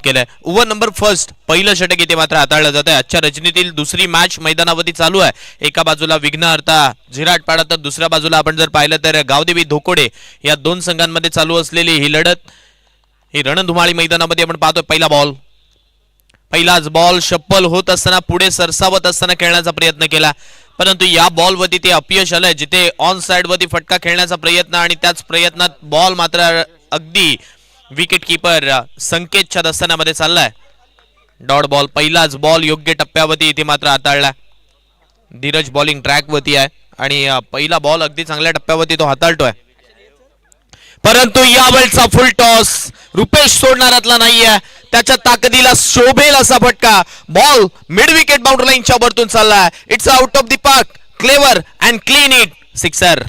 केलंय. Over number first पहिलं षटक इथे मात्र हाताळलं जात आहे. आजच्या रचनेतील दुसरी मॅच मैदानावरती चालू आहे. एका बाजूला विघ्नहर्ता झिराटपाडा तर दुसऱ्या बाजूला आपण जर पाहिलं तर गावदेवी धोकोडे या दोन संघांमध्ये चालू असलेली ही लढत ही रणधुमाळी मैदानामध्ये आपण पाहतोय. पहिलाच बॉल शप्पल होत असताना पुढे सरसावत असताना खेळण्याचा प्रयत्न केला, परंतु या बॉलवरती ते अपयश आलंय. जिथे ऑन साइड वरती फटका खेळण्याचा प्रयत्न आणि त्याच प्रयत्नात बॉल मात्र अगदी विकेट कीपर संकेतच्या दस्तानामध्ये चाललाय. डॉट बॉल पहिलाच बॉल योग्य टप्प्यावरती इथे मात्र हाताळला. धीरज बॉलिंग ट्रॅक वरती आहे आणि पहिला बॉल अगदी चांगल्या टप्प्यावरती तो हाताळतोय, परंतु यावेळचा फुल टॉस रुपेश सोडणारातला नाहीये. त्याच्या ताकदीला शोभेल असा फटका बॉल मिड विकेट बाउंड्री लाईनच्या वरतून चाललाय. It's out of the park, clever and clean it, sixer.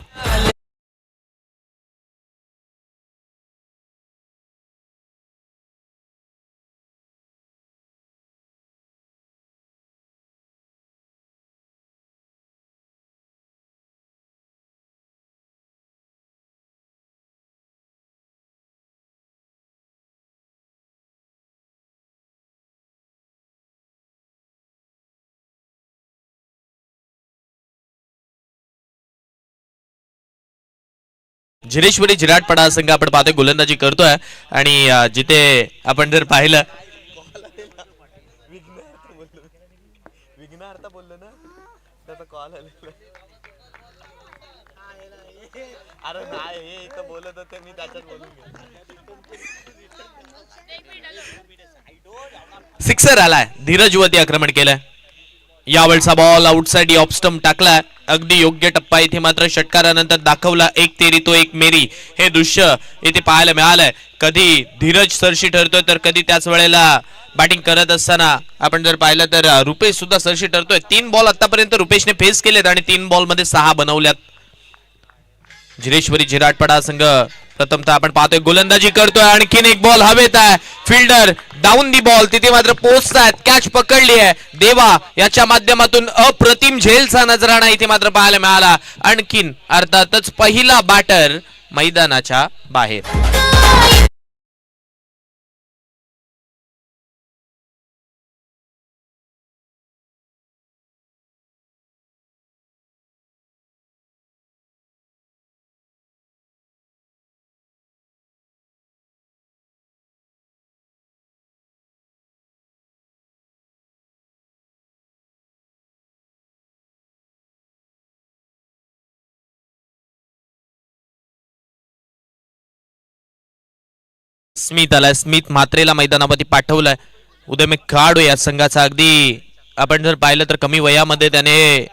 Zireshwari Ziratpada संघ आपण पाहतोय गोलंदाजी करतोय आणि जिथे आपण जर पाहिलं सिक्सर आलाय. धीरजवरती आक्रमण केलंय. यावेळचा बॉल आउटसाइड ऑफ स्टंप टाकला. अगदी योग्य टप्पा इथे मात्र षटकारानंतर दाखवला. एक तेरी तो एक मेरी हे दृश्य इथे पाहायला मिळालंय. कधी धीरज सरशी ठरतोय तर कधी त्याच वेळेला बॅटिंग करत असताना आपण जर पाहिलं तर रुपेश सुद्धा सरशी ठरतोय. 3 बॉल आतापर्यंत रुपेशने फेस केलेत आणि 3 बॉल मध्ये 6 बनवल्यात. झिरेश्वरी झिराटपाडा संघ प्रथमतः आपण पाहतोय गोलंदाजी करतोय. आणखीन एक बॉल हवेत आहे. फिल्डर डाऊन दी बॉल तिथे मात्र पोहोचतायत. कॅच पकडली आहे. देवा याच्या माध्यमातून अप्रतिम झेलचा नजराणा इथे मात्र पाहायला मिळाला. आणखीन अर्थातच पहिला बॅटर मैदानाच्या बाहेर. स्मिथ आलाय. स्मिथ मात्रेला मैदानावरती पाठवलाय. उदय खेळाडू या संघाचा अगदी आपण जर पाहिलं तर कमी वयामध्ये त्याने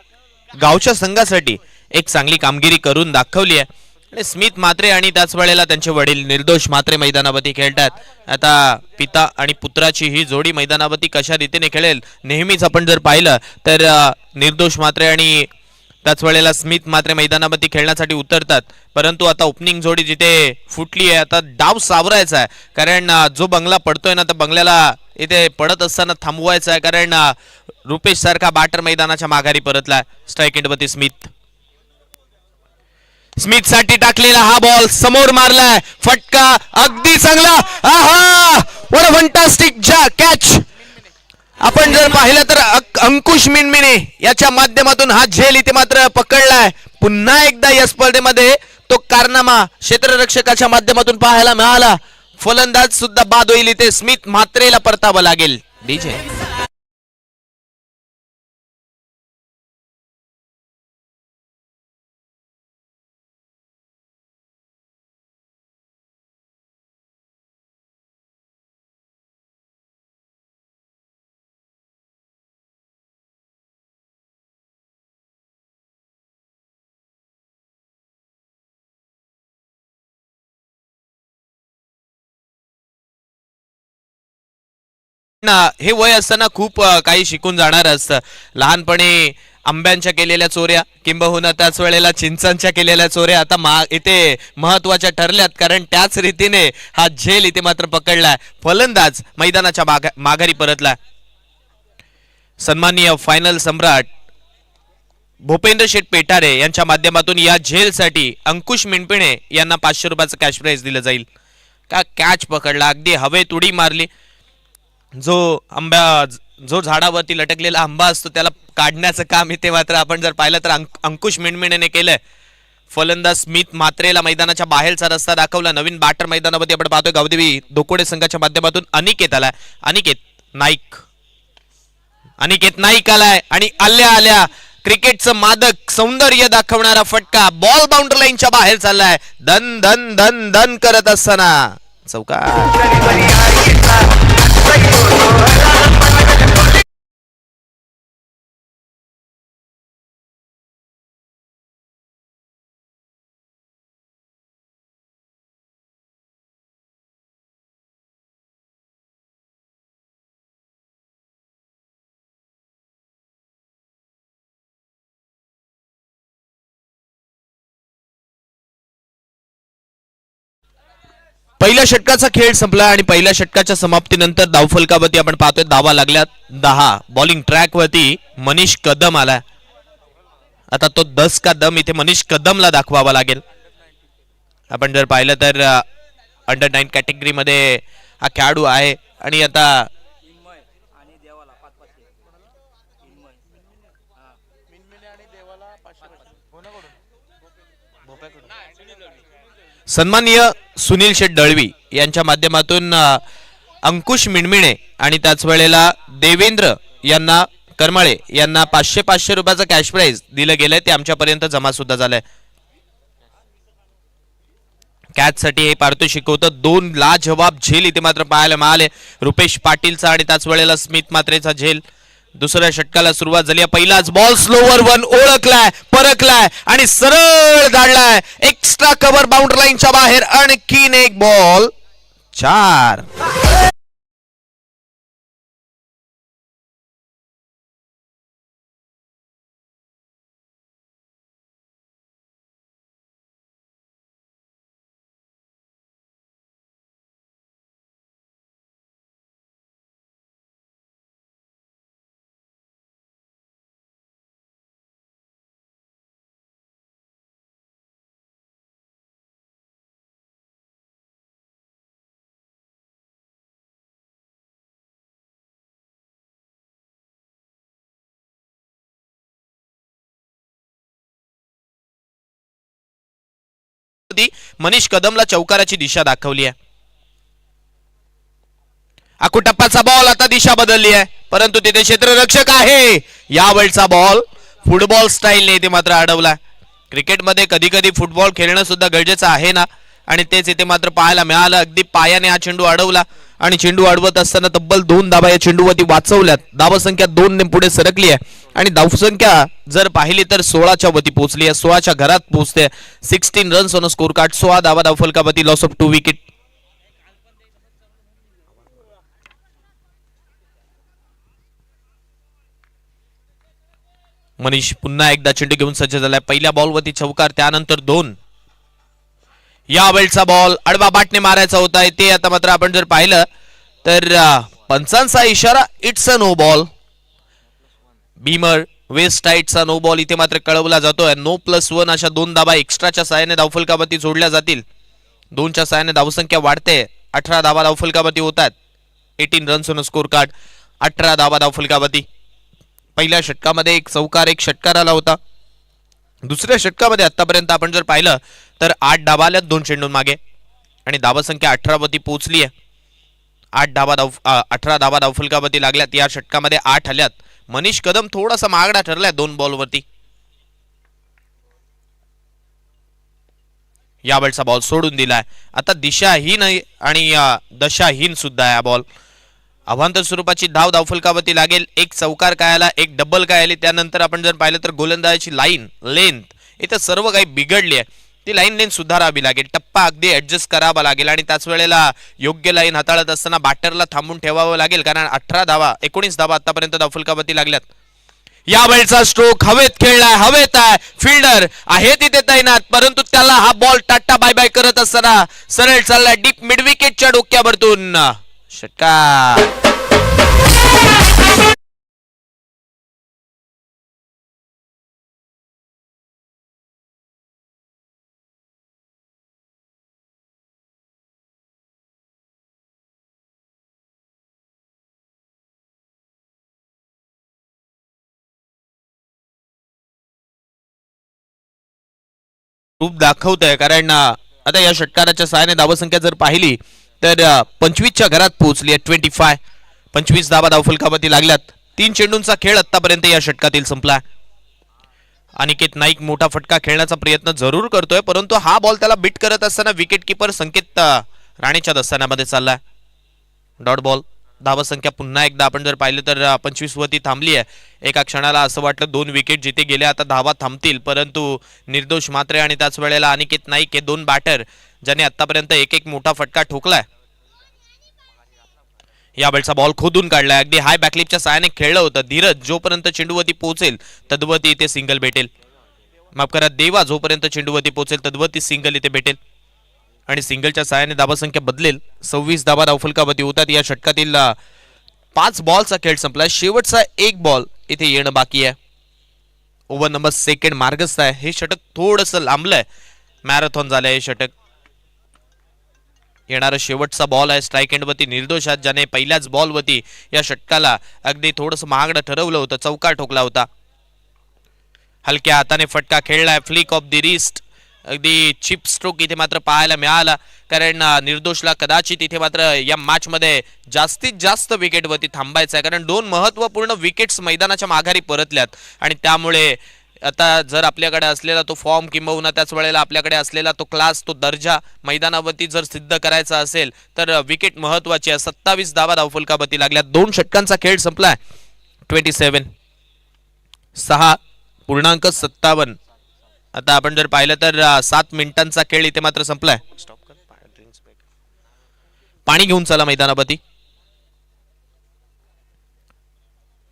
गावच्या संघासाठी एक चांगली कामगिरी करून दाखवली आहे. आणि स्मिथ मात्रे आणि त्याच वेळेला त्यांचे वडील निर्दोष मात्रे मैदानावरती खेळतात. आता पिता आणि पुत्राची ही जोडी मैदानावरती कशा रीतीने खेळेल नेहमीच आपण जर पाहिलं तर निर्दोष मात्रे आणि त्याच वेळेला स्मिथ मात्र मैदानावरती खेळण्यासाठी उतरतात. परंतु आता ओपनिंग जोडी जिथे फुटली आहे आता डाव सावरायचा आहे. कारण जो बंगला पडतोय ना तर बंगल्याला इथे पडत असताना थांबवायचा आहे. कारण रुपेश सारखा बॅटर मैदानाच्या माघारी परतलाय. स्ट्राइक एंडवरती स्मिथ साठी टाकलेला हा बॉल समोर मारलाय. फटका अगदी चांगला. आहा व्हाट अ फंटास्टिक कॅच. आपण जर पाहिलं तर अंकुश मिनमिने याच्या माध्यमातून हा झेल इथे मात्र पकडलाय. पुन्हा एकदा या स्पर्धेमध्ये तो कारनामा क्षेत्ररक्षकाच्या माध्यमातून पाहायला मिळाला. फलंदाज सुद्धा बाद होईल. इथे स्मिथ मात्रेला परतावं लागेल. डीजे हे वय असताना खूप काही शिकून जाणार असतं. लहानपणी आंब्यांच्या केलेल्या चोऱ्या किंबहुना त्याच वेळेला चिंचांच्या केलेल्या चोऱ्या आता इथे महत्वाच्या ठरल्यात. कारण त्याच रीतीने हा झेल इथे मात्र पकडलाय. फलंदाज मैदानाच्या माघारी परतलाय. सन्माननीय फायनल सम्राट भूपेंद्र शेठ पेटारे यांच्या माध्यमातून या झेलसाठी अंकुश मिनपिणे यांना 500 रुपयाचं कॅश प्राइज दिलं जाईल. का कॅच पकडला, अगदी हवेत उडी मारली. जो जो झाडावरती लटकलेला आंबा असतो त्याला काढण्याचं काम इथे मात्र आपण जर पाहिलं तर अंकुश मिणमिणेने केलंय. फलंदाज स्मिथ मात्रेला मैदानाच्या बाहेरचा रस्ता दाखवला. नवीन बॅटर मैदानामध्ये आपण पाहतोय गावदेवी धोकोडे संघाच्या माध्यमातून अनिकेत आलाय. अनिकेत नाईक आलाय आणि आल्या आल्या क्रिकेटचं मादक सौंदर्य दाखवणारा फटका बॉल बाउंड्री लाईनच्या बाहेर चाललाय. धन धन धन धन करत असताना चौकार. पहिल्या षटकाचा खेळ संपला आणि पहिल्या षटकाच्या समाप्तीनंतर धावफलकावरती आपण पाहतोय धावा लागल्या 10. बॉलिंग ट्रॅक वरती मनीष कदम आला. आता तो 10 का दम इथे मनीष कदमला दाखवावा लागेल. आपण जर पाहिलं तर अंडर 9 कॅटेगरी मध्ये हा खेळाडू आहे आणि आता सन्माननीय सुनील शेठ दळवी यांच्या माध्यमातून अंकुश मिणमिणे आणि त्याच वेळेला देवेंद्र यांना करमाळे यांना 500 रुपयाचं कॅश प्राइज दिलं गेलंय. ते आमच्यापर्यंत जमा सुद्धा झालंय. कॅच साठी हे पारितोषिक होतं. 2 लाजवाब झेल इथे मात्र पाहायला मिळाले. रुपेश पाटीलचा आणि त्याच वेळेला स्मिथ मात्रेचा झेल. दुसऱ्या षटकाला सुरुवात झाली. पहिलाच बॉल स्लोवर वन ओळखलाय, परखलाय आणि सरळ धाडलाय एक्स्ट्रा कव्हर बाउंड्री लाईनच्या बाहेर. आणखीन एक बॉल 4. मनीष कदमला चौकाराची दिशा दाखवली आहे. आकुटप्पाचा बॉल आता दिशा बदलली आहे परंतु तिथे क्षेत्ररक्षक आहे. यावेळचा बॉल फुटबॉल स्टाईलने इथे मात्र अडवला. क्रिकेटमध्ये कधी कधी फुटबॉल खेळणं सुद्धा गरजेचं आहे ना आणि तेच इथे मात्र पाहायला मिळालं. अगदी पायाने हा चेंडू अडवला आणि चेंडू अडवत असताना तब्बल 2 धाबा या चेंडूवरती वाचवल्यात. धावसंख्या 2 ने पुढे सरकली आहे आणि धावसंख्या जर पाहिली तर 16च्या वरती पोहोचली आहे. 16च्या घरात पोहोचते. 16 रन्स ऑन स्कोर कार्ड. 16 धावा धावफलकावरती. Loss of 2 wicket. मनीष पुन्हा एकदा चेंडू घेऊन सज्ज झालाय. पहिल्या बॉलवरती चौकार त्यानंतर 2. यावेळचा बॉल आडवा बाटने मारायचा होता. ते आता मात्र आपण जर पाहिलं तर पंचांचा इशारा it's a no ball. Beamer waist टाईटचा नो बॉल इथे मात्र कळवला जातोय. नो +1 अशा 2 धाबा एक्स्ट्राच्या साहाय्याने धावफलकावरती जोडल्या जातील. 2च्या साहाय्याने धावसंख्या वाढते. 18 धावा धावफलकावरती होतात. 18 रन्स ऑन स्कोर कार्ड. 18 धावा धावफलकावरती. पहिल्या षटकामध्ये एक चौकार एक षटकार आला होता. दुसऱ्या षटकामध्ये आतापर्यंत आपण जर पाहिलं तर 8 धावा आल्यात 2 चेंडून मागे आणि धावसंख्या 18 वरती पोहोचली आहे. 18 धावा धावफलकावरती लागल्यात. या षटकामध्ये 8 आल्यात. मनीष कदम थोडासा महागडा ठरलाय 2 बॉलवरती. यावेळचा बॉल सोडून दिलाय. आता दिशाहीन आणि दशाहीन सुद्धा आहे बॉल. अवांतर स्वरूपाची धाव धावफलकावरती लागेल. एक चौकार काय आला, एक डबल काय आली. त्यानंतर आपण जर पाहिलं तर गोलंदाजाची लाईन लेंथ इथं सर्व काही बिघडली आहे. ती लाईन लेंथ सुधारावी लागेल. टप्पा अगदी ऍडजस्ट करावा लागेल आणि त्याच वेळेला योग्य लाईन हाताळत असताना बॅटरला थांबून ठेवावं लागेल कारण 18 धावा 19 धावा आतापर्यंत धावफलकावरती लागल्यात. यावेळचा स्ट्रोक हवेत खेळलाय. हवेत आहे. फिल्डर आहे तिथे तैनात परंतु त्याला हा बॉल टाटा बाय बाय करत असताना सरळ चाललाय डीप मिड विकेटच्या डोक्यावरतून. षटकार. रूप दाखवत आहे, कारण आता या षटकाराच्या सहाय्याने धावसंख्या जर पाहिली तर 25च्या घरात पोहोचली आहे. 25, 25 धावा धावफलकावरती लागल्यात. 3 चेंडूंचा खेळ आतापर्यंत या षटकातील संपला. अनिकेत नाईक मोठा फटका खेळण्याचा प्रयत्न जरूर करतोय, परंतु हा बॉल त्याला बीट करत असताना विकेट किपर संकेत राणेच्या दस्तानामध्ये चाललाय. Dot ball. धावसंख्या पुन्हा एकदा आपण जर पाहिलं तर 25 वरती थांबली आहे. एका क्षणाला असं वाटलं 2 विकेट जिथे गेले आता धावा थांबतील, परंतु निर्दोष मात्रे आणि त्याच वेळेला अनिकेत नाईक हे 2 बॅटर ज्याने आतापर्यंत एक एक मोठा फटका ठोकलाय. या वेळचा बॉल खोदून काढलाय. अगदी हाय बॅकलिपच्या सहाय्याने खेळलं होतं. धीरज जोपर्यंत चेंडूवरती पोहोचेल तद्वती इथे सिंगल भेटेल. माफ करा, देवा जोपर्यंत चेंडूवरती पोहोचेल तद्वती सिंगल इथे भेटेल आणि सिंगलच्या सहाय्याने धावसंख्या बदलेल. 26 धावा धावफलकावरती होतात. या षटकातील 5 बॉलचा खेळ संपला. शेवटचा एक बॉल इथे येणं बाकी आहे. ओव्हर नंबर सेकंड मार्गस्थ आहे. हे षटक थोडंसं लांबलंय. मॅरेथॉन झालंय हे षटक. येणारा शेवटचा बॉल आहे. स्ट्राईक एंडवरती निर्दोष आहेत, ज्याने पहिल्याच बॉलवरती या षटकाला अगदी थोडंसं महागडं ठरवलं होतं. चौकार ठोकला होता. हलक्या हाताने फटका खेळलाय. Flick of the wrist. अगदी चिप स्ट्रोक इथे मात्र पाहायला मिळाला, कारण निर्दोषला कदाचित इथे मात्र या मॅच मध्ये जास्तीत जास्त विकेटवरती थांबायचं आहे, कारण 2 महत्वपूर्ण विकेट्स मैदानाच्या माघारी परतल्यात आणि त्यामुळे आता जर आपल्याकडे असलेला तो फॉर्म किंबहुना त्याच वेळेला आपल्याकडे असलेला तो क्लास, तो दर्जा मैदानावरती जर सिद्ध करायचा असेल तर विकेट महत्वाची आहे. 27 धावा धावफलकावरती लागल्या. 2 षटकांचा खेळ संपलाय. 27 6.57. आता आपण जर पाहिलं तर 7 मिनिटांचा खेळ इथे मात्र संपलाय. पाणी घेऊन चला मैदानावरती.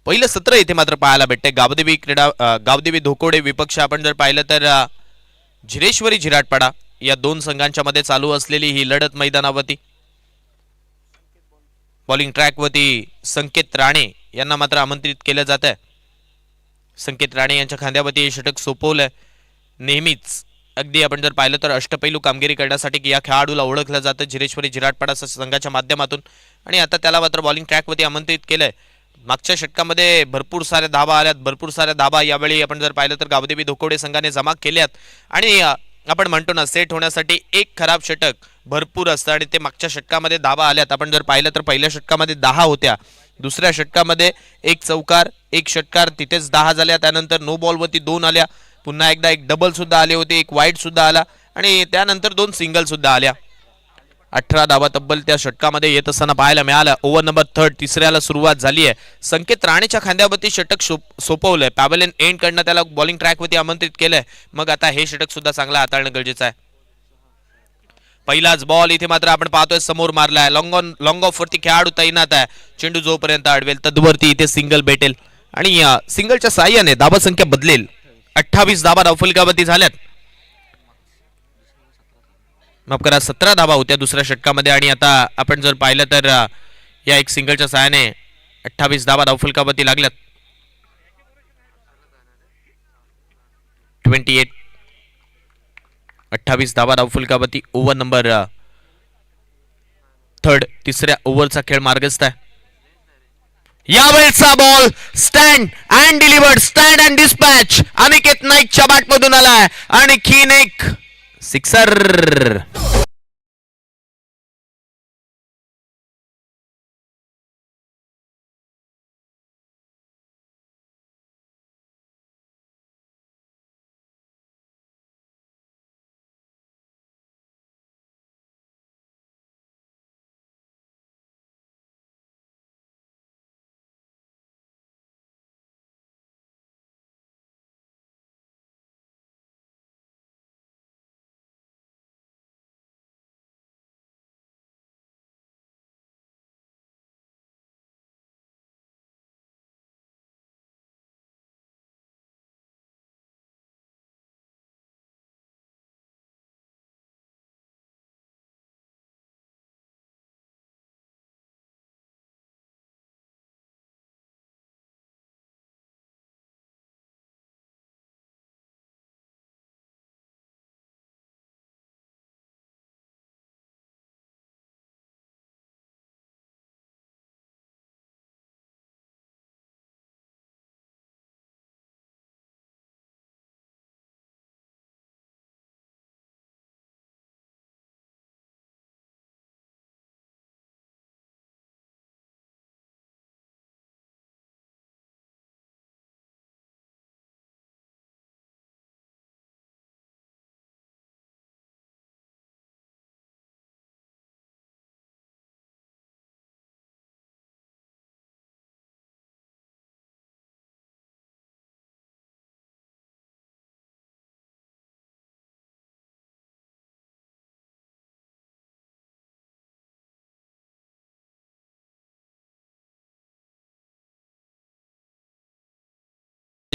पहिलं सत्र इथे मात्र पाहायला भेटते. गावदेवी धोकोडे विपक्ष आपण जर पाहिलं तर झिरेश्वरी झिराटपाडा या 2 संघांच्या मध्ये चालू असलेली ही लढत मैदानावरती. बॉलिंग ट्रॅकवरती संकेत राणे यांना मात्र आमंत्रित केलं जात आहे. संकेत राणे यांच्या खांद्यावरती हे षटक सोपवलंय. नेहमीच अगदी आपण जर पाहिलं तर अष्टपैलू कामगिरी करण्यासाठी या खेळाडूला ओळखलं जातं झिरेश्वरी झिराटपाडा संघाच्या माध्यमातून, आणि आता त्याला मात्र बॉलिंग ट्रॅकवरती आमंत्रित केलंय. मागच्या षटकामध्ये भरपूर साऱ्या धाबा आल्यात. भरपूर साऱ्या धाबा यावेळी आपण जर पाहिलं तर गावदेवी धोकोडे संघाने जमा केल्यात आणि आपण म्हणतो ना, सेट होण्यासाठी एक खराब षटक भरपूर असतं आणि ते मागच्या षटकामध्ये धाबा आल्यात. आपण जर पाहिलं तर पहिल्या षटकामध्ये 10 होत्या. दुसऱ्या षटकामध्ये एक चौकार, एक षटकार, तिथेच 10 झाल्या. त्यानंतर नो बॉलवरती 2 आल्या. पुन्हा एकदा एक डबल सुद्धा आले होते. एक वाईट सुद्धा आला आणि त्यानंतर 2 सिंगल सुद्धा आल्या. 18 धावा तब्बल त्या षटकामध्ये येत असताना पाहायला मिळाला. ओव्हर नंबर 3 तिसऱ्याला सुरुवात झाली आहे. संकेत राणेच्या खांद्यावरती षटक सोपवलंय. पॅव्हलियन एंड कडनं त्याला बॉलिंग ट्रॅकवरती आमंत्रित केलंय. मग आता हे षटक सुद्धा चांगलं हाताळणं गरजेचं आहे. पहिलाच बॉल इथे मात्र आपण पाहतोय समोर मारलाय. लॉंग ऑफ वरती खेळाडू तैनात आहे. चेंडू जोपर्यंत अडवेल तद्वरती इथे सिंगल भेटेल आणि सिंगलच्या साह्याने धावा संख्या बदलेल. 28 धावा धावफलकावरती झाल्यात. माफ करा, 17 धावा होत्या दुसऱ्या षटकामध्ये आणि आता आपण जर पाहिलं तर या एक सिंगलच्या सहाय्याने 28 धावा धावफलकावरती लागल्यात. 28 28 धावा धावफलकावरती. ओव्हर नंबर 3 तिसऱ्या ओव्हरचा खेळ मार्गस्थ आहे. यावेळचा ball stand and delivered, stand and dispatch. Aniket नाईकच्या बॅटमधून आलाय आणखीन एक सिक्सर.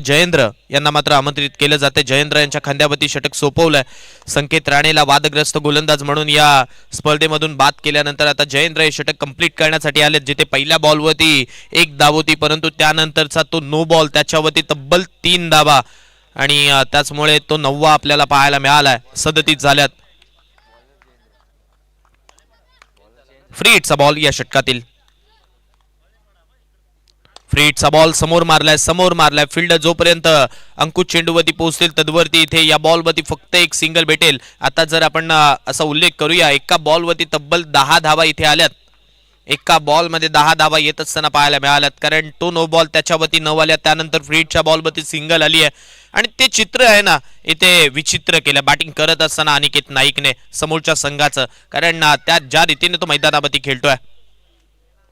जयेंद्र यांना मात्र आमंत्रित केलं जाते. जयेंद्र यांच्या खांद्यावरती षटक सोपवलंय. संकेत राणेला वादग्रस्त गोलंदाज म्हणून या स्पर्धेमधून बाद केल्यानंतर आता जयेंद्र हे षटक कंप्लीट करण्यासाठी आले, जिथे पहिल्या बॉलवरती एक धाव होती, परंतु त्यानंतरचा तो नो बॉल त्याच्यावरती तब्बल 3 धावा आणि त्याचमुळे तो 9वा आपल्याला पाहायला मिळालाय. 37 झाल्यात. फ्री हिटचा बॉल या षटकातील. फ्री हिटचा बॉल समोर मारलाय. फिल्डर जोपर्यंत अंकुश चेंडूवरती पोहोचतील तदवरती इथे या बॉलवरती फक्त एक सिंगल भेटेल. आता जर आपण असा उल्लेख करूया, एका बॉलवरती तब्बल 10 धावा इथे आल्यात. एका बॉलमध्ये 10 धावा येत असताना पाहायला मिळाल्यात, कारण तो नो बॉल त्याच्यावरती 9 आल्या. त्यानंतर फ्री हिटच्या बॉलवरती सिंगल आली आहे आणि ते चित्र आहे ना इथे विचित्र केलं बॅटिंग करत असताना अनिकेत नाईकने समोरच्या संघाचं, कारण त्या ज्या रीतीने तो मैदानावरती खेळतोय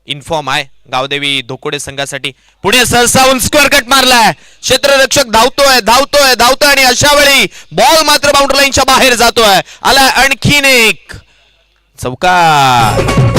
इन्फॉर्म आहे गावदेवी धोकोडे संघासाठी. पुढे सहसाहून स्क्वेअर कट मारलाय. क्षेत्ररक्षक धावतोय आणि अशा वेळी बॉल मात्र बाउंड्री लाईनच्या बाहेर जातोय. आला आणखीन एक चौकार.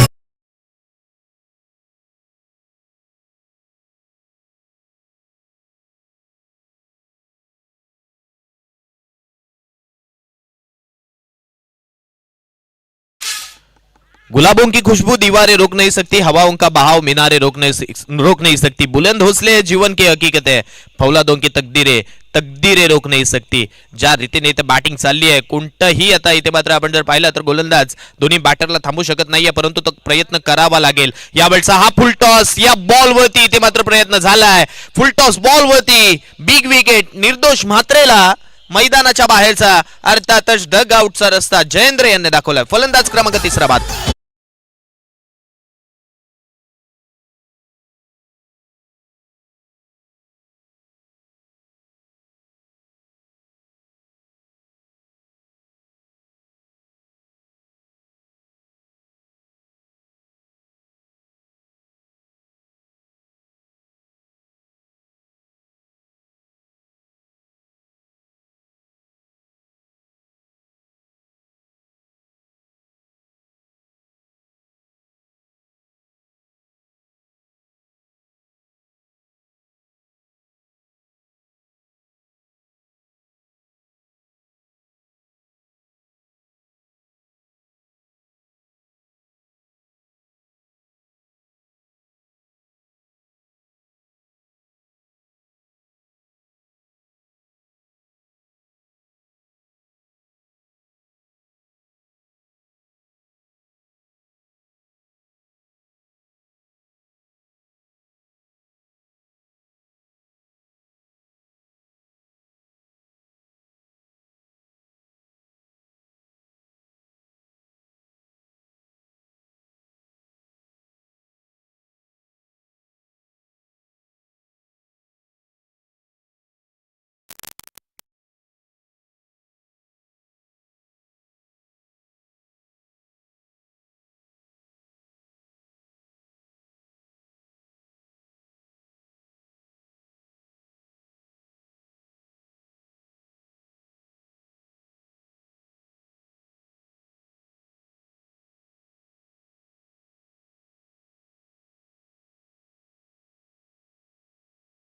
गुलाबों की खुशबू दीवारें रोक नहीं सकती, हवाओं का बहाव मीनारे रोक नहीं सकती, बुलंद हौसले जीवन की हकीकत है, फौलादों की तकदीरें रोक नहीं सकती. ज्या रीतीने इथे बॅटिंग चालली आहे, कोणतंही आता इथे मात्र आपण जर पाहिलं तर गोलंदाज दोन्ही बॅटरला थांबू शकत नाहीये, परंतु तो प्रयत्न करावा लागेल. यावेळचा हा फुल टॉस या बॉलवरती इथे मात्र प्रयत्न झालाय. फुल टॉस बॉलवरती बिग विकेट. निर्दोष म्हात्रेला मैदानाच्या बाहेरचा अर्थातच डग आउटचा रस्ता जयेंद्र यांनी दाखवलाय. फलंदाज क्रमांक 3 बाद.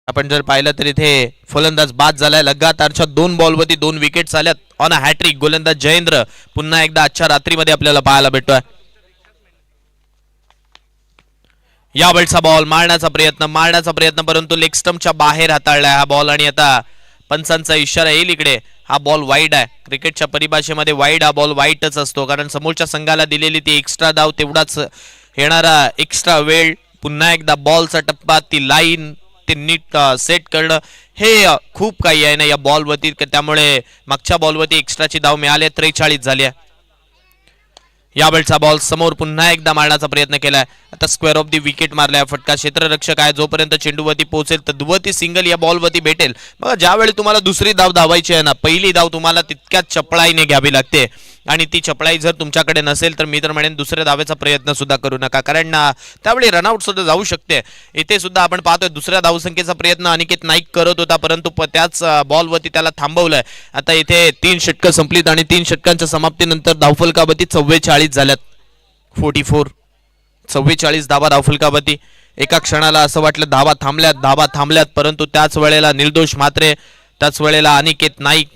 आपण जर पाहिलं तर इथे फलंदाज बाद झालाय. लगातारच्या 2 बॉलवरती 2 विकेट्स आल्यात. ऑन अ हॅट्रिक गोलंदाज जयेंद्र पुन्हा एकदा आजच्या रात्रीमध्ये आपल्याला पाहायला भेटतोय. या वेळचा बॉल मारण्याचा प्रयत्न परंतु लेग स्टंपच्या बाहेर हाताळलाय हा बॉल आणि आता पंचांचा इशारा येईल इकडे. हा बॉल वाईड आहे. क्रिकेटच्या परिभाषेमध्ये वाईड हा बॉल वाईटच असतो, कारण समोरच्या संघाला दिलेली ती एक्स्ट्रा धाव, तेवढाच येणारा एक्स्ट्रा वेळ, पुन्हा एकदा बॉलचा टप्पा, ती लाईन ते नीट सेट करणं, हे खूप काही आहे ना या बॉलवरती. त्यामुळे मागच्या बॉलवरती एक्स्ट्राची धाव मिळाली, 43 झाली आहे. यावेळचा बॉल समोर पुन्हा एकदा मारण्याचा प्रयत्न केलाय. आता स्क्वेअर ऑफ दी विकेट मारलाय. फटका क्षेत्ररक्षक आहे. जोपर्यंत चेंडूवरती पोहोचेल तर दुवती सिंगल या बॉलवरती भेटेल. बघा, ज्यावेळी तुम्हाला दुसरी धाव धावायची आहे ना, पहिली धाव तुम्हाला तितक्याच चपळाईने घ्यावी लागते आणि ती चपळाई जर तुमच्याकडे नसेल तर मी तर म्हणेन दुसऱ्या धावेचा प्रयत्न सुद्धा करू नका, कारण त्यावेळी रनआउट सुद्धा जाऊ शकते. इथे सुद्धा आपण पाहतोय दुसऱ्या धावसंख्येचा प्रयत्न अनिकेत नाईक करत होता, परंतु त्याच बॉलवरती त्याला थांबवलंय. आता इथे 3 षटकं संपलीत आणि 3 षटकांच्या समाप्तीनंतर धावफलकावरती 44 झाल्यात. 44 धावा धावफलकावरती. एका क्षणाला असं वाटलं धावा थांबल्यात, परंतु त्याच वेळेला निर्दोष मात्रे, त्याच वेळेला अनिकेत नाईक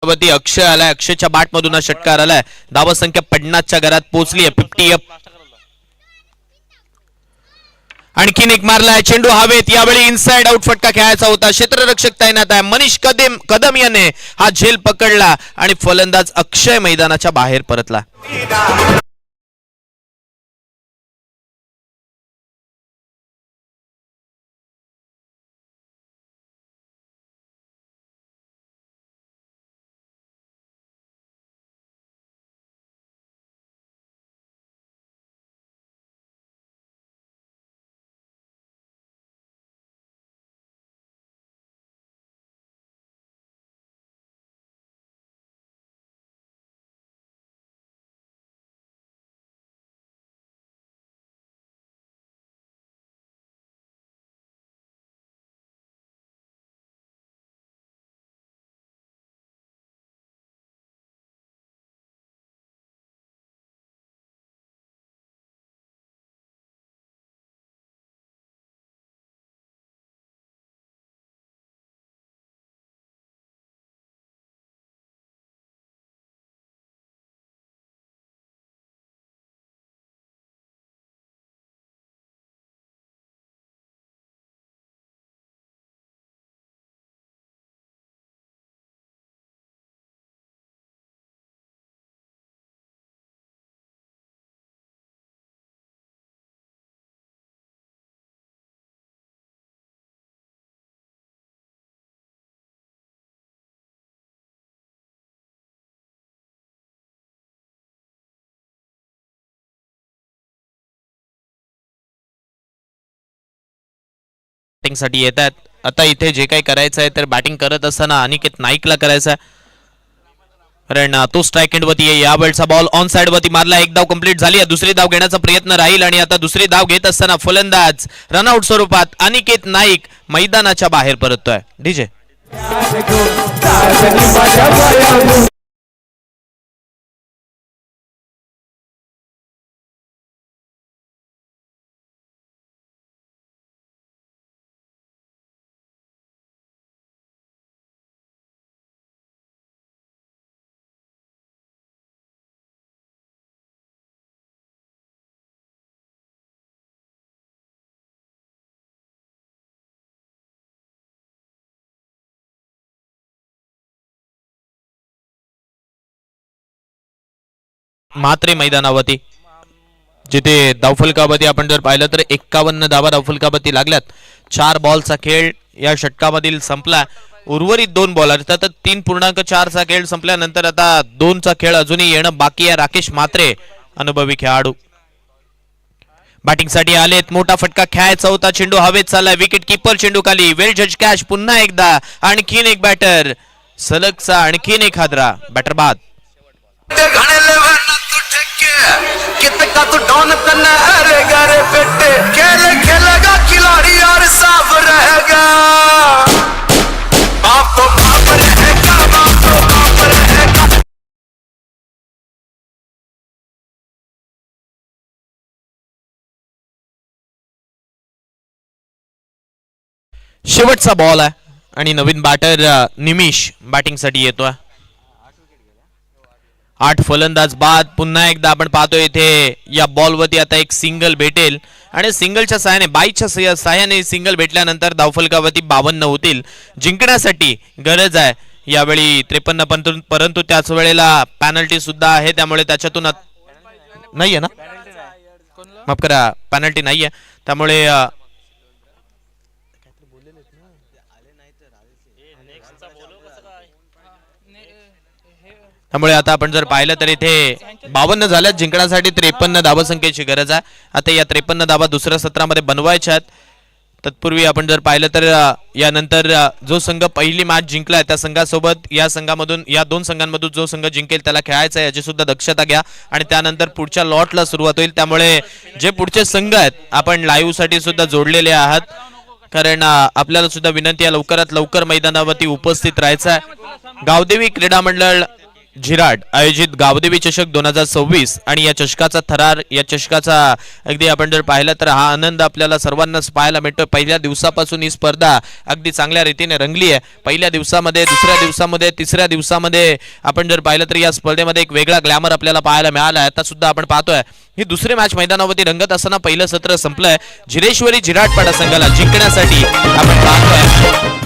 अक्षय आलाय, अक्षयच्या बाट मधून षटकार आलाय, धावा संख्या 50च्या घरात पोहोचली आहे, 50 अप. आणखीन एक मारलाय चेंडू हवेत, यावेळी इनसाइड आउट फटका खेळायचा होता, क्षेत्ररक्षक तैनात आहे, मनीष कदम याने हा झेल पकडला आणि फलंदाज अक्षय मैदानाच्या बाहेर परतला. बॅटिंग साठी येत आहेत. आता इथे जे काही करायचं आहे तर बॅटिंग करत असताना अनिकेत नाईकला करायचं आहे, कारण तो स्ट्राइक एंड वरती आहे. या वेळचा बॉल ऑन साइड वरती मारला, एक धाव कंप्लीट झाली आहे, दुसरी धाव घेण्याचा प्रयत्न राहील आणि आता दुसरी धाव घेत असताना फलंदाज रनआउट स्वरूपात अनिकेत नाईक मैदानाच्या बाहेर परततोय. डीजे म्हात्रे मैदानावरती, जिथे धावफलकावरती आपण जर पाहिलं तर 51 धावा धावफलकावरती लागल्यात. 4 बॉलचा खेळ या षटकामधील संपला. उर्वरित 2 बॉलर तर 3.4चा खेळ संपल्यानंतर आता 2चा खेळ अजूनही येणं बाकी आहे. राकेश म्हात्रे अनुभवी खेळाडू बॅटिंगसाठी आलेत. मोठा फटका खेळायचा होता, चेंडू हवेत चाललाय, विकेट किपर चेंडू खाली. वेल जज कॅच पुन्हा एकदा, आणखीन एक बॅटर, सलगचा आणखीन एक हादरा, बॅटर बाद. शेवटचा बॉल आहे आणि नवीन बॅटर निमिष बॅटिंगसाठी येतोय. 8 फलंदाज बाद. पुन्हा एकदा आपण पाहतोय इथे या बॉलवरती आता एक सिंगल भेटेल आणि सिंगलच्या सहाय्याने 22च्या सहाय्याने सिंगल भेटल्यानंतर धावफलकावरती 52 होतील. जिंकण्यासाठी गरज आहे यावेळी 53, परंतु त्याच वेळेला पॅनल्टी सुद्धा आहे, त्यामुळे त्याच्यातून नाहीये ना, माफ करा, पॅनल्टी नाहीये, त्यामुळे त्यामुळे आता आपण जर पाहिलं तर इथे 52 झाल्यात. जिंकण्यासाठी 53 धावसंख्येची गरज आहे. आता या 53 धावा दुसऱ्या सत्रामध्ये बनवायच्या आहेत. तत्पूर्वी आपण जर पाहिलं तर यानंतर जो संघ पहिली मॅच जिंकलाय त्या संघासोबत या संघामधून, या 2 संघांमधून जो संघ जिंकेल त्याला खेळायचं आहे, याची सुद्धा दक्षता घ्या. आणि त्यानंतर पुढच्या लॉटला सुरुवात होईल, त्यामुळे जे पुढचे संघ आहेत आपण लाईव्ह साठी सुद्धा जोडलेले आहात, कारण आपल्याला सुद्धा विनंती आहे लवकरात लवकर मैदानावरती उपस्थित राहायचं आहे. गावदेवी क्रीडा मंडळ झिराड आयोजित गावदेवी चषक 2026 आणि या चषकाचा थरार, या चषकाचा अगदी आपण जर पाहिलं तर हा आनंद आपल्याला सर्वांनाच पाहायला मिळतोय. पहिल्या दिवसापासून ही स्पर्धा अगदी चांगल्या रीतीने रंगली आहे. पहिल्या दिवसामध्ये, दुसऱ्या दिवसामध्ये, तिसऱ्या दिवसामध्ये आपण जर पाहिलं तर या स्पर्धेमध्ये एक वेगळा ग्लॅमर आपल्याला पाहायला मिळाला आहे. आता सुद्धा आपण पाहतोय ही दुसरी मॅच मैदानावरती रंगत असताना पहिलं सत्र संपलंय. झिरेश्वरी झिराटपाडा संघाला जिंकण्यासाठी आपण पाहतोय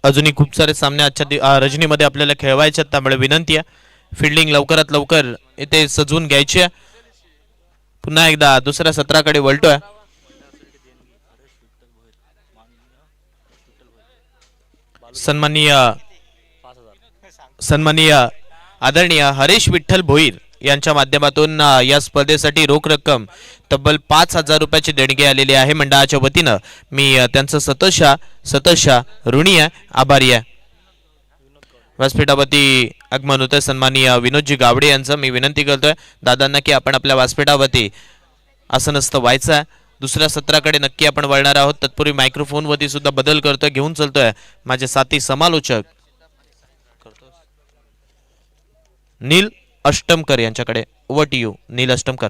अजूनही खूप सारे सामने आजच्या रजनीमध्ये आपल्याला खेळवायचे आहेत, त्यामुळे विनंती आहे फिल्डिंग लवकरात लवकर इथे सजवून घ्यायची आहे. पुन्हा एकदा दुसऱ्या सत्राकडे वळतोय. सन्माननीय आदरणीय हरीश विठ्ठल भोईर यांच्या माध्यमातून या स्पर्धेसाठी रोख रक्कम तब्बल 5,000 रुपयाची देणगी आलेली आहे मंडळाच्या वतीनं. मी त्यांचं सतशा ऋणी आहे, आभारी आहे. व्यासपीठावरती आगमन होतंय सन्माननीय विनोदजी गावडे यांचं. मी विनंती करतोय दादांना की आपण आपल्या व्यासपीठावरती आसनस्थ व्हायचं आहे. दुसऱ्या सत्राकडे नक्की आपण वळणार आहोत. तत्पूर्वी मायक्रोफोनवरती सुद्धा बदल करतोय, घेऊन चलतोय माझे साथी समालोचक नील अष्टमकर यांच्याकडे. ओव्हर टू यू नील अष्टमकर.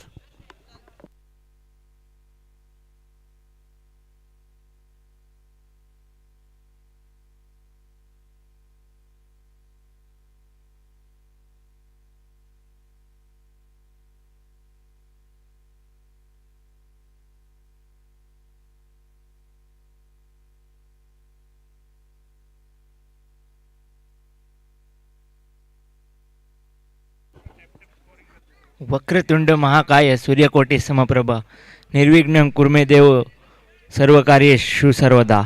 वक्रतुंड महाकाय सूर्यकोटी समप्रभा निर्विघ्नं कुर्मे देव सर्व कार्येषु सर्वदा.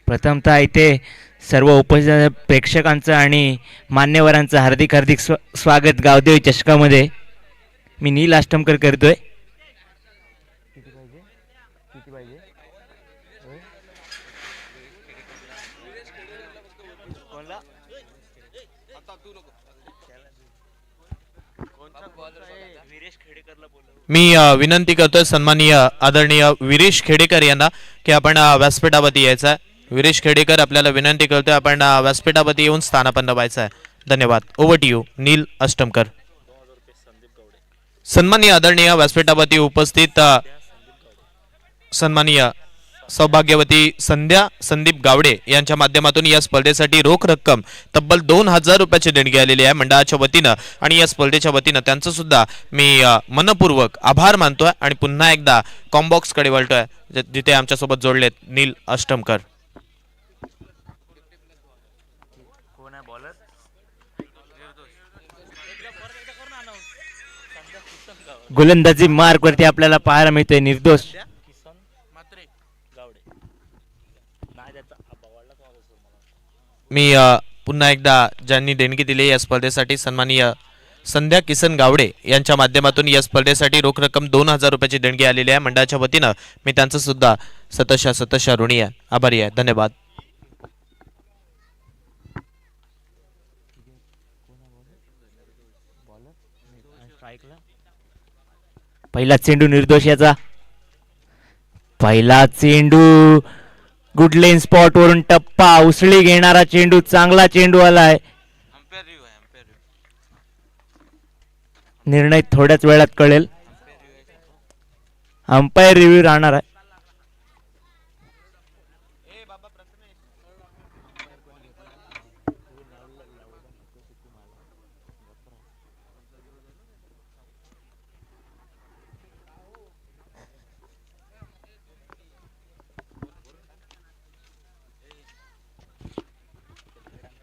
प्रथमतः इथे सर्व उपस्थित प्रेक्षकांचं आणि मान्यवरांचं हार्दिक हार्दिक स्वागत गावदेवी चषकामध्ये. मी नील अष्टमकर करतोय. मी विनंती करतोय सन्माननीय आदरणीय विरेश खेडेकर यांना की आपण व्यासपीठावरती यायचं आहे. विरेश खेडेकर आपल्याला विनंती करतोय आपण व्यासपीठावरती येऊन स्थानापन्न व्हायचं आहे. धन्यवाद. ओव्हर टू यू नील अष्टमकर. सन्माननीय आदरणीय व्यासपीठावरती उपस्थित सन्माननीय सौभाग्यवती संध्या संदीप गावडे यांच्या माध्यमातून या स्पर्धेसाठी रोख रक्कम तब्बल 2000 रुपयाची देणगी आलेली आहे मंडळाच्या वतीनं आणि या स्पर्धेच्या वतीनं त्यांचं सुद्धा मी मनपूर्वक आभार मानतोय आणि पुन्हा एकदा कॉम्बॉक्स कडे वळतोय जिथे आमच्यासोबत जोडलेत नील अष्टमकर. गोलंदाजी मार्क वरती आपल्याला पाहायला मिळतोय निर्दोष. मी पुन्हा एकदा ज्यांनी देणगी दिली या स्पर्धेसाठी सन्माननीय संध्या किसन गावडे यांच्या माध्यमातून या स्पर्धेसाठी रोख रक्कम 2000 रुपयाची देणगी आलेली आहे मंडळाच्या वतीनं. मी त्यांचं सुद्धा सतशा ऋणी आहे, आभारी आहे. धन्यवाद. पहिला चेंडू निर्दोष याचा. पहिला चेंडू गुड लेन स्पॉट वरून टप्पा उसळी घेणारा चेंडू. चांगला चेंडू आलाय. निर्णय थोड्याच वेळात कळेल. अंपायर रिव्ह्यू राहणार आहे.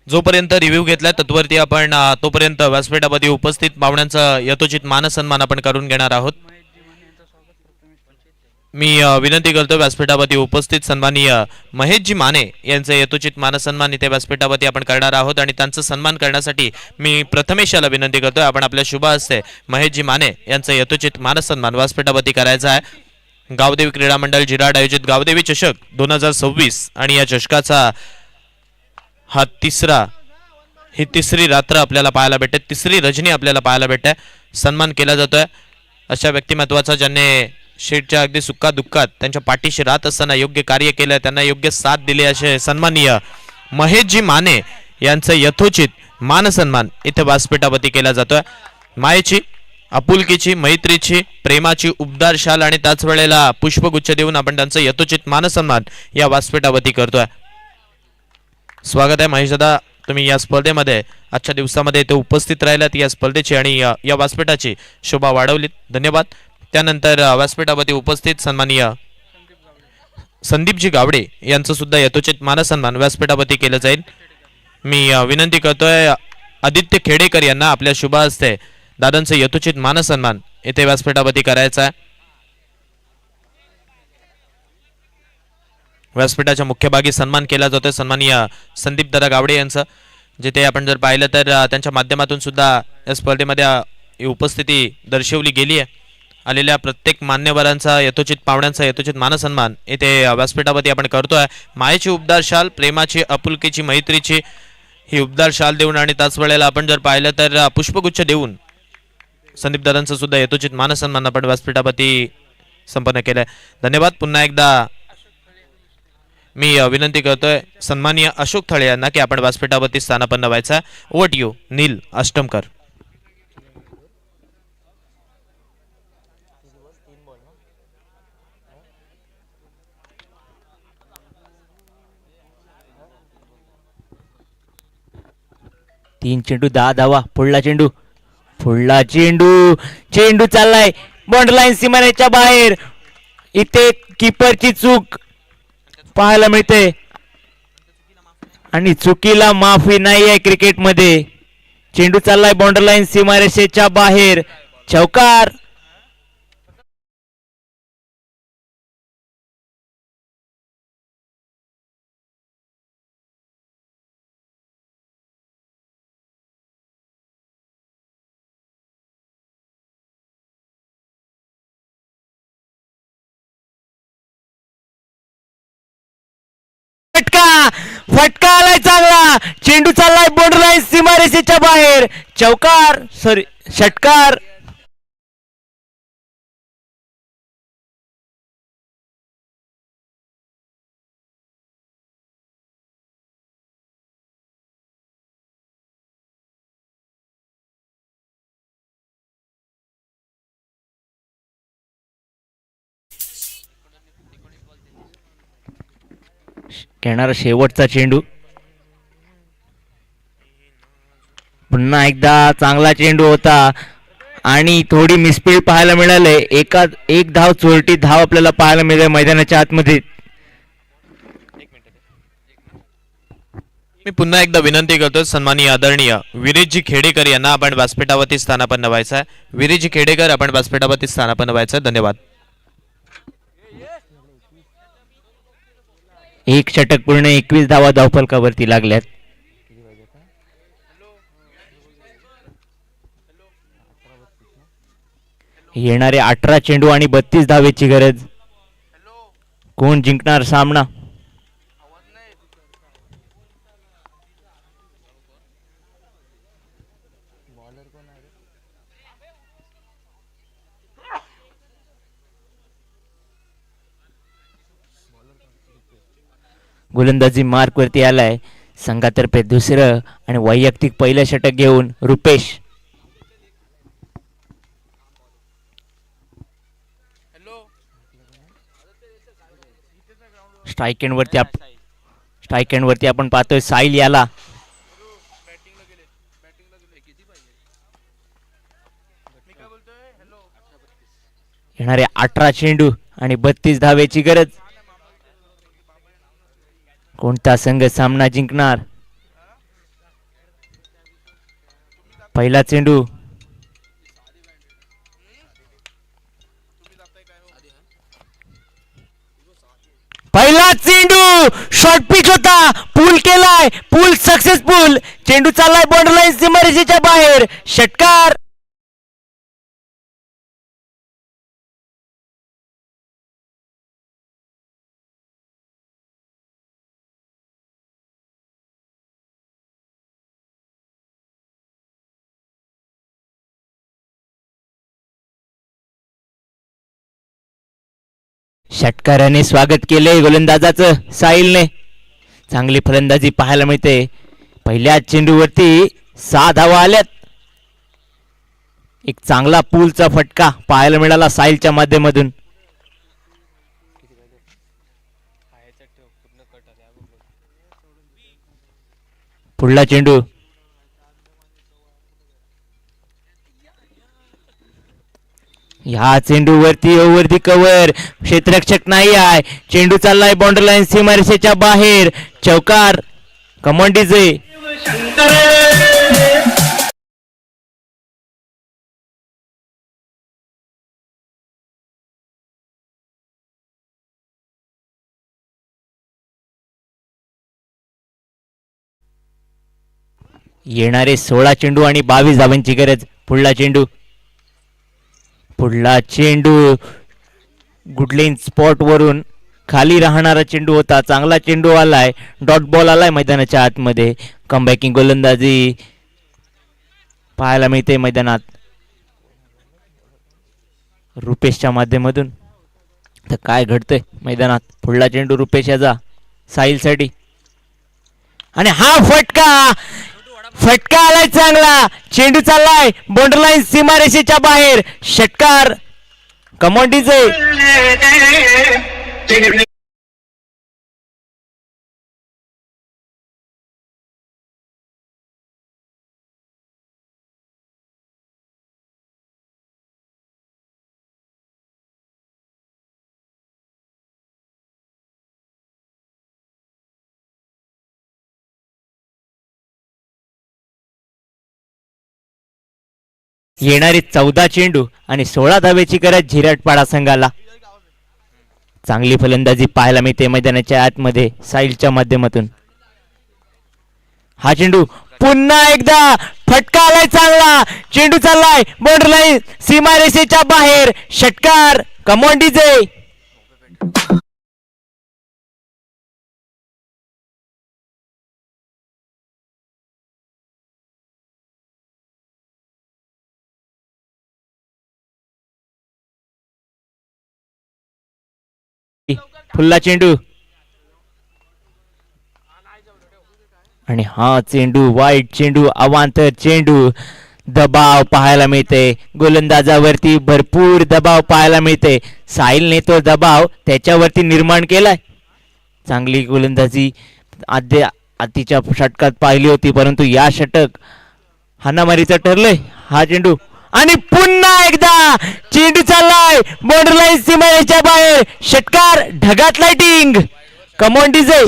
जोपर्यंत रिव्ह्यू घेतलाय तत्वरती आपण तोपर्यंत व्यासपीठामध्ये उपस्थित पाहुण्यांचं यथोचित मानसन्मान आपण करून घेणार आहोत. मी विनंती करतो व्यासपीठावरती उपस्थित सन्माननीय महेशजी माने यांचे यथोचित मानसन्मान इथे व्यासपीठावरती आपण करणार आहोत आणि त्यांचा सन्मान करण्यासाठी मी प्रथमेशाला विनंती करतोय आपण आपल्या शुभ हस्ते महेशजी माने यांचे यथोचित मानसन्मान व्यासपीठावरती करायचा आहे. गावदेवी क्रीडा मंडळ जिराड आयोजित गावदेवी चषक 2026 आणि या चषकाचा हा ही तिसरी रात्र आपल्याला पाहायला भेटते, तिसरी रजनी आपल्याला पाहायला भेटते. सन्मान केला जातोय अशा व्यक्तिमत्वाचा ज्यांनी शेठच्या अगदी सुखा दुःखात त्यांच्या पाठीशी राहत असताना योग्य कार्य केलं, त्यांना योग्य साथ दिली असे सन्माननीय महेशजी माने यांचं यथोचित मानसन्मान इथे व्यासपीठावरती केला जातोय. मायेची, आपुलकीची, मैत्रीची, प्रेमाची उबदार शाल आणि त्याच वेळेला पुष्पगुच्छ देऊन आपण त्यांचं यथोचित मानसन्मान या व्यासपीठावरती करतोय. स्वागत आहे महेश दादा, तुम्ही या स्पर्धेमध्ये आजच्या दिवसामध्ये इथे उपस्थित राहिलात, या स्पर्धेची आणि या व्यासपीठाची शोभा वाढवलीत. धन्यवाद. त्यानंतर व्यासपीठावरती उपस्थित सन्माननीय संदीपजी गावडे यांचं सुद्धा यथोचित मानसन्मान व्यासपीठावरती केलं जाईल. मी विनंती करतोय आदित्य खेडेकर यांना आपल्या शुभ हस्ते दादांचं यथोचित मानसन्मान इथे व्यासपीठावरती करायचा आहे. व्यासपीठाच्या मुख्य भागी सन्मान केला जातोय सन्माननीय संदीप दादा गावडे यांचं, जिथे आपण जर पाहिलं तर त्यांच्या माध्यमातून सुद्धा या स्पर्धेमध्ये उपस्थिती दर्शवली गेली आहे. आलेल्या प्रत्येक मान्यवरांचा यथोचित पाहुण्यांचा यथोचित मानसन्मान इथे व्यासपीठावरती आपण करतोय. मायेची उबदार शाल, प्रेमाची, आपुलकीची, मैत्रीची ही उबदार शाल देऊन आणि त्याच वेळेला आपण जर पाहिलं तर पुष्पगुच्छ देऊन संदीप दादांचं सुद्धा यथोचित मानसन्मान आपण व्यासपीठावरती संपन्न केलंय. धन्यवाद. पुन्हा एकदा मी विनंती करतोय सन्माननीय अशोक थळे यांना की आपण व्यासपीठावरती स्थानापन्न व्हायचा. ओव्हर टू यू नील अष्टमकर. तीन चेंडू 10 धावा. पुढला चेंडू, चेंडू चाललाय बॉन्ड लाईन सीमारेच्या बाहेर. इथे किपरची चूक पाहायला मिळते आणि चुकीला माफी नाही आहे क्रिकेटमध्ये. चेंडू चाललाय बॉर्डर लाईन सीमारेषेच्या बाहेर. चौकार. फटका फटका आलाय चांगला. चेंडू चाललाय बॉर्डर लाईन सीमारेषेच्या बाहेर. चौकार सॉरी षटकार. घेणारा शेवटचा चेंडू. पुन्हा एकदा चांगला चेंडू होता आणि थोडी मिसफील्ड पाहायला मिळाले. एक धाव चोरटी धाव आपल्याला पाहायला मिळाली मैदानाच्या आतमध्ये. मी पुन्हा एकदा विनंती करतो सन्माननीय आदरणीय विरेशजी खेडेकर यांना आपण व्यासपीठावरती स्थानापन्न व्हायचं आहे. विरेशजी खेडेकर आपण व्यासपीठावरती स्थानापन्न व्हायचं आहे. धन्यवाद. एक षटक पूर्ण 21 धावा धावफलकावरती लागल्यात. येणारे 18 चेंडू आणि 32 धावेची गरज. कोण जिंकणार सामना. गोलंदाजी मार्क वरती आलाय संघातर्फे दुसरं आणि वैयक्तिक पहिलं षटक घेऊन रुपेश. स्ट्राईक एंड वरती आपण पाहतोय साहिल याला. येणारे 18 चेंडू आणि 32 धावेची गरज. कोणता संघ सामना जिंकणार. पहिला चेंडू. पहिला चेंडू शॉर्ट पिच होता. पूल केलाय. पूल सक्सेसफुल. चेंडू चाललाय बॉर्डर लाईन सीमारेषेच्या बाहेर. षटकार. षटकाराने स्वागत केले गोलंदाजाचं साहिलने. चांगली फलंदाजी पाहायला मिळते. पहिल्या चेंडूवरती 6 धावा आल्यात. एक चांगला पूलचा फटका पाहायला मिळाला साहिलच्या माध्यमातून. पुढला चेंडू. ह्या चेंडूवरती ओव्हर दी कव्हर. क्षेत्ररक्षक नाही आहे. चेंडू चाललाय बॉर्डर लाईन सीमारेषेच्या बाहेर. चौकार. Come on DJ. येणारे 16 चेंडू आणि 22 धावांची गरज. पुढला चेंडू. पुढला चेंडू गुडलेन स्पॉट वरून खाली राहणारा चेंडू होता. चांगला चेंडू आलाय. डॉट बॉल आलाय मैदानाच्या आतमध्ये. कमबॅकिंग गोलंदाजी पाहायला मिळते मैदानात रुपेशच्या माध्यमातून. तर काय घडतंय मैदानात. पुढला चेंडू रुपेश याचा साहिलसाठी आणि हा फटका. फटका आलाय चांगला. चेंडू चाललाय बॉर्डर लाईन सीमारेषेच्या बाहेर. षटकार. Come on DJ. येणारे 14 चेंडू आणि 16 धावेची गरज झिराटपाडा संघाला. चांगली फलंदाजी पाहायला मिळते मैदानाच्या आतमध्ये साहिलच्या माध्यमातून. हा चेंडू पुन्हा एकदा फटका आलाय चांगला. चेंडू चाललाय बॉर्डर लाईन सीमारेषेच्या बाहेर. षटकार कमॉन डीजे. फुल्ला चेंडू आणि हा चेंडू वाईट चेंडू अवांतर चेंडू. दबाव पाहायला मिळते गोलंदाजावरती. भरपूर दबाव पाहायला मिळते. साहिलने तो दबाव त्याच्यावरती निर्माण केलाय. चांगली गोलंदाजी आधीच्या षटकात पाहिली होती परंतु या षटक हाणामारीचं ठरलंय. हा चेंडू आणि पुन्हा एकदा चेंडू चाललाय बॉर्डर लाईन सीमेच्या बाहेर. षटकार ढगात लाइटिंग कमॉन डीजे.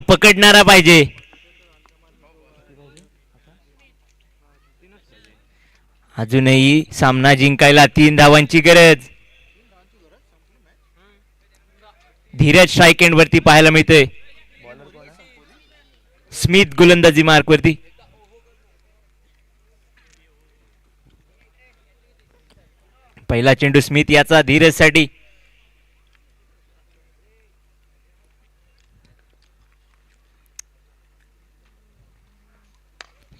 पकडणारा पाहिजे. अजूनही सामना जिंकायला 3 धावांची गरज. धीरज स्ट्राईक एंड वरती पाहायला मिळतोय. स्मिथ गोलंदाजी मार्क वरती. पहिला चेंडू स्मिथ याचा धीरज साठी.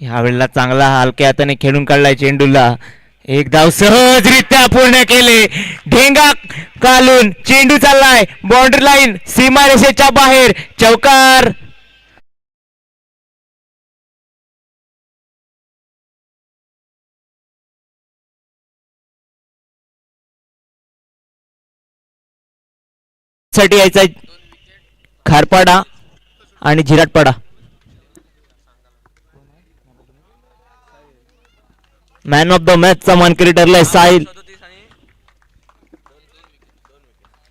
यावेळेला चांगला हलक्या हाताने खेळून काढलाय चेंडूला. एक धाव सहजरित्या पूर्ण केले. ढेंगा कालून चेंडू चाललाय बॉर्डर लाईन सीमारेषेच्या बाहेर. चौकार. साठी यायचा खारपाडा आणि झिराटपाडा. मॅन ऑफ द मॅच चा मानकरी ठरलाय साहिल.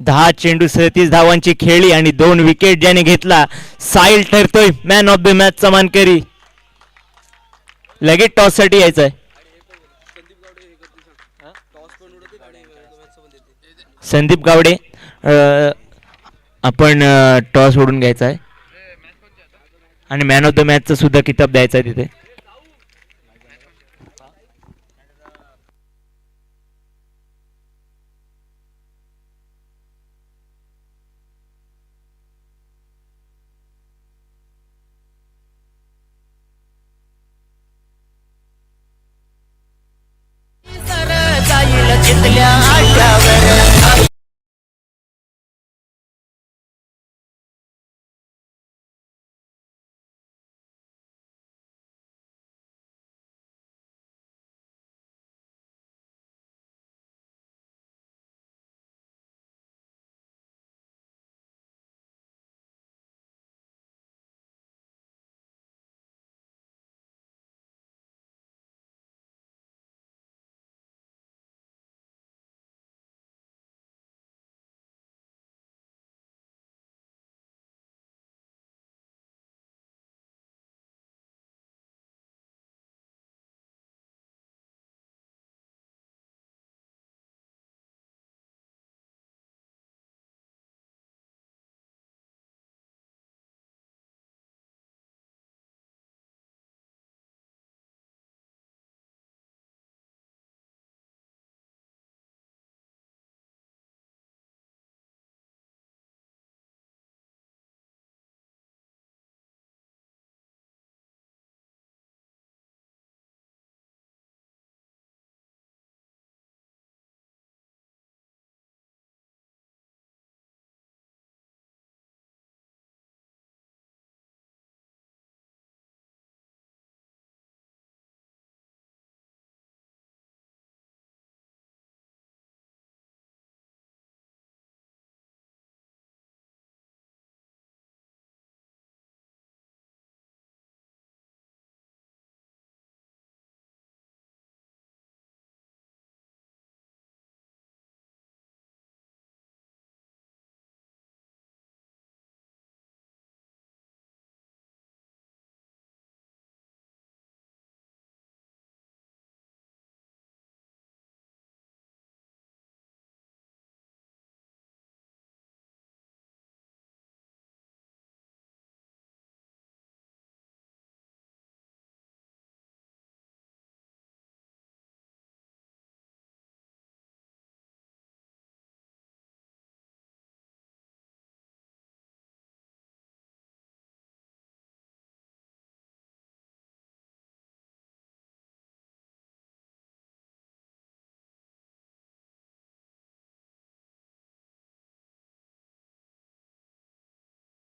10 चेंडू 37 धावांची खेळी आणि 2 विकेट ज्याने घेतला साहिल ठरतोय मॅन ऑफ द मॅच चा मानकरी. लगेच टॉस साठी यायचंय. संदीप गावडे आपण टॉस सोडून घ्यायचा आहे आणि मॅन ऑफ द मॅच चा सुद्धा किताब द्यायचा आहे तिथे. जितल्या